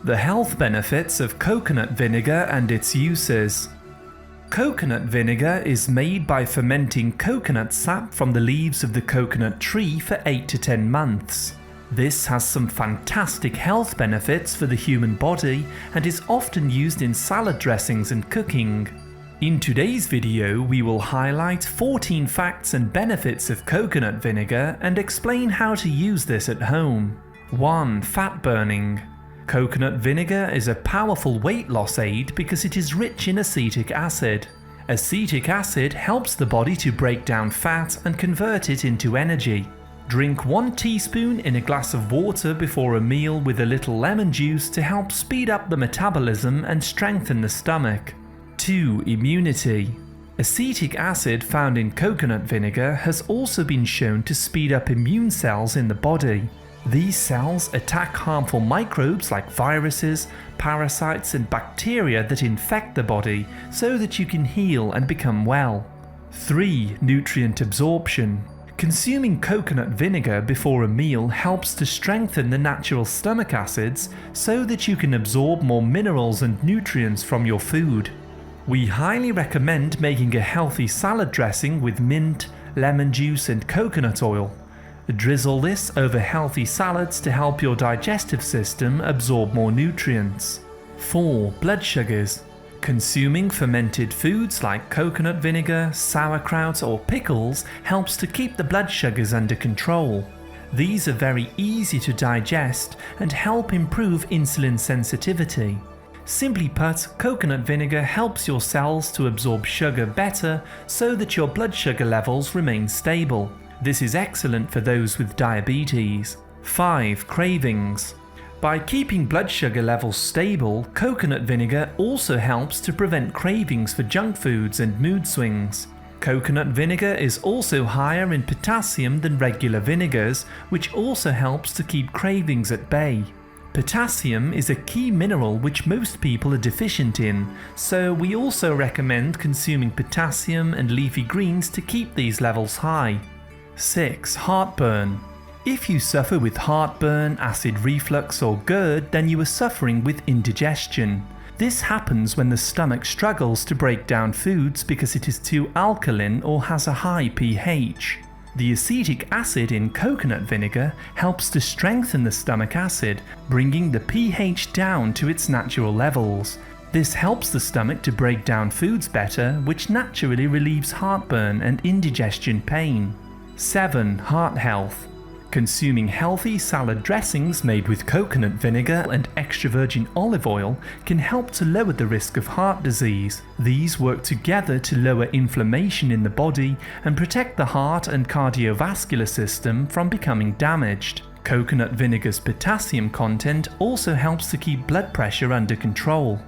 The health benefits of coconut vinegar and its uses. Coconut vinegar is made by fermenting coconut sap from the leaves of the coconut tree for 8 to 10 months. This has some fantastic health benefits for the human body and is often used in salad dressings and cooking. In today's video, we will highlight 14 facts and benefits of coconut vinegar and explain how to use this at home. 1. Fat burning. Coconut vinegar is a powerful weight loss aid because it is rich in acetic acid. Acetic acid helps the body to break down fat and convert it into energy. Drink 1 teaspoon in a glass of water before a meal with a little lemon juice to help speed up the metabolism and strengthen the stomach. 2. Immunity. Acetic acid found in coconut vinegar has also been shown to speed up immune cells in the body. These cells attack harmful microbes like viruses, parasites and bacteria that infect the body so that you can heal and become well. 3. Nutrient absorption. Consuming coconut vinegar before a meal helps to strengthen the natural stomach acids so that you can absorb more minerals and nutrients from your food. We highly recommend making a healthy salad dressing with mint, lemon juice and coconut oil. Drizzle this over healthy salads to help your digestive system absorb more nutrients. 4. Blood sugars. Consuming fermented foods like coconut vinegar, sauerkraut or pickles helps to keep the blood sugars under control. These are very easy to digest and help improve insulin sensitivity. Simply put, coconut vinegar helps your cells to absorb sugar better so that your blood sugar levels remain stable. This is excellent for those with diabetes. 5. Cravings. By keeping blood sugar levels stable, coconut vinegar also helps to prevent cravings for junk foods and mood swings. Coconut vinegar is also higher in potassium than regular vinegars, which also helps to keep cravings at bay. Potassium is a key mineral which most people are deficient in, so we also recommend consuming potassium and leafy greens to keep these levels high. 6. Heartburn. If you suffer with heartburn, acid reflux or GERD, then you are suffering with indigestion. This happens when the stomach struggles to break down foods because it is too alkaline or has a high pH. The acetic acid in coconut vinegar helps to strengthen the stomach acid, bringing the pH down to its natural levels. This helps the stomach to break down foods better, which naturally relieves heartburn and indigestion pain. 7. Heart health. Consuming healthy salad dressings made with coconut vinegar and extra virgin olive oil can help to lower the risk of heart disease. These work together to lower inflammation in the body and protect the heart and cardiovascular system from becoming damaged. Coconut vinegar's potassium content also helps to keep blood pressure under control.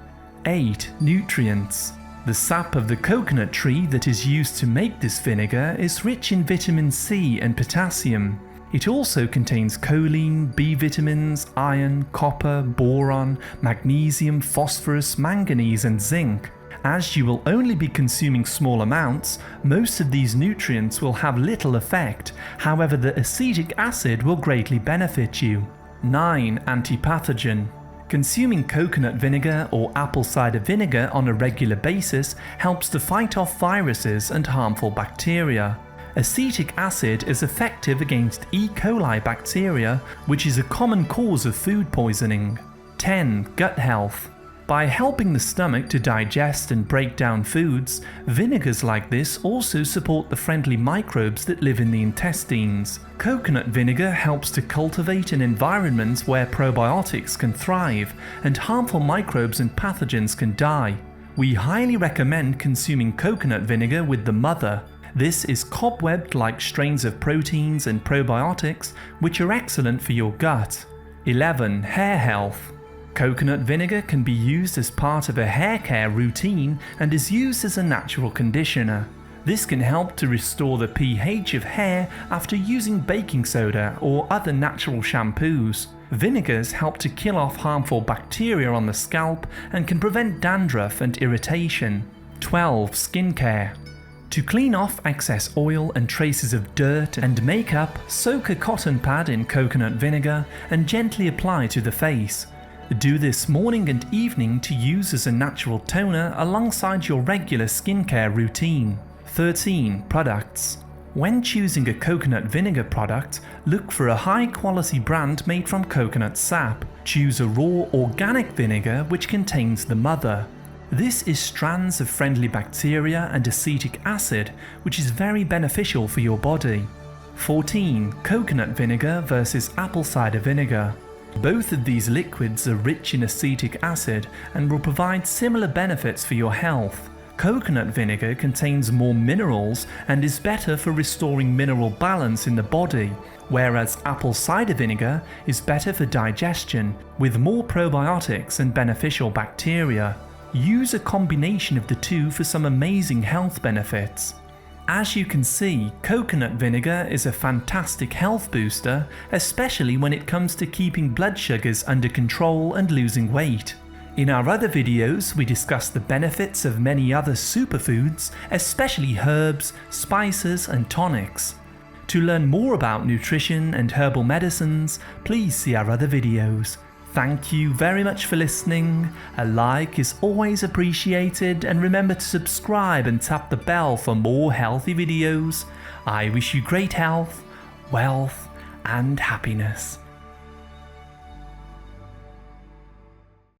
8. Nutrients. The sap of the coconut tree that is used to make this vinegar is rich in vitamin C and potassium. It also contains choline, B vitamins, iron, copper, boron, magnesium, phosphorus, manganese and zinc. As you will only be consuming small amounts, most of these nutrients will have little effect, however the acetic acid will greatly benefit you. 9. Antipathogen. Consuming coconut vinegar or apple cider vinegar on a regular basis helps to fight off viruses and harmful bacteria. Acetic acid is effective against E. coli bacteria, which is a common cause of food poisoning. 10. Gut health. By helping the stomach to digest and break down foods, vinegars like this also support the friendly microbes that live in the intestines. Coconut vinegar helps to cultivate an environment where probiotics can thrive and harmful microbes and pathogens can die. We highly recommend consuming coconut vinegar with the mother. This is cobwebbed like strains of proteins and probiotics, which are excellent for your gut. 11. Hair health. Coconut vinegar can be used as part of a hair care routine and is used as a natural conditioner. This can help to restore the pH of hair after using baking soda or other natural shampoos. Vinegars help to kill off harmful bacteria on the scalp and can prevent dandruff and irritation. 12. Skincare. To clean off excess oil and traces of dirt and makeup, soak a cotton pad in coconut vinegar and gently apply to the face. Do this morning and evening to use as a natural toner alongside your regular skincare routine. 13. Products. When choosing a coconut vinegar product, look for a high-quality brand made from coconut sap. Choose a raw organic vinegar which contains the mother. This is strands of friendly bacteria and acetic acid, which is very beneficial for your body. 14. Coconut vinegar versus apple cider vinegar. Both of these liquids are rich in acetic acid and will provide similar benefits for your health. Coconut vinegar contains more minerals and is better for restoring mineral balance in the body, whereas apple cider vinegar is better for digestion, with more probiotics and beneficial bacteria. Use a combination of the two for some amazing health benefits. As you can see, coconut vinegar is a fantastic health booster, especially when it comes to keeping blood sugars under control and losing weight. In our other videos, we discuss the benefits of many other superfoods, especially herbs, spices, and tonics. To learn more about nutrition and herbal medicines, please see our other videos. Thank you very much for listening. A like is always appreciated, and remember to subscribe and tap the bell for more healthy videos. I wish you great health, wealth, and happiness.